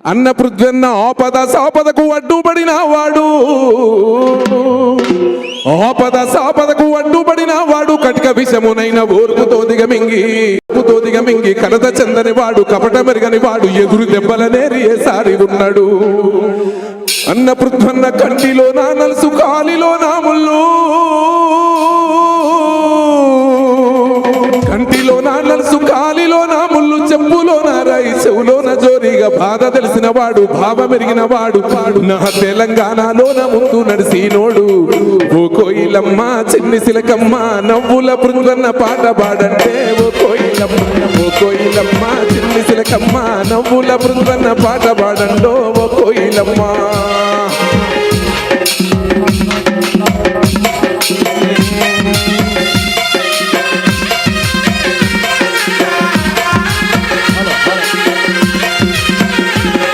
అన్న పృథ్వన్న ఆపద సాపదకు అడ్డుపడిన వాడు, ఆపద సాపదకు అడ్డుపడిన వాడు, కటిక విషమునైన ఓర్పుతో దిగమింగి కలత చెందని వాడు, కపట మెరుగని వాడు, ఎదురు దెబ్బలనేరి ఏసారి ఉన్నాడు. అన్న పృథ్వన్న కంటిలో నా నలుసు, కాలిలో నా ముళ్ళు, కంటిలో నా నలుసు, కాలిలో నా ముళ్ళు, చెప్పులో నా రాయి, చెవులోన జోరిగా బాధ తెలిసిన వాడు, భావమెరిగిన వాడు, నా తెలంగాణలోన ముందు నడిసినోడు. ఓ కోయిలమ్మ చిన్ని సిలకమ్మ నవ్వుల పృథ్వన్న పాట పాడంటే, ఓ కోయిలమ్మ, ఓ కోయిలమ్మ చిన్ని సిలకమ్మ నవ్వుల పృథ్వన్న పాట పాడండో, ఓ కోయిలమ్మ.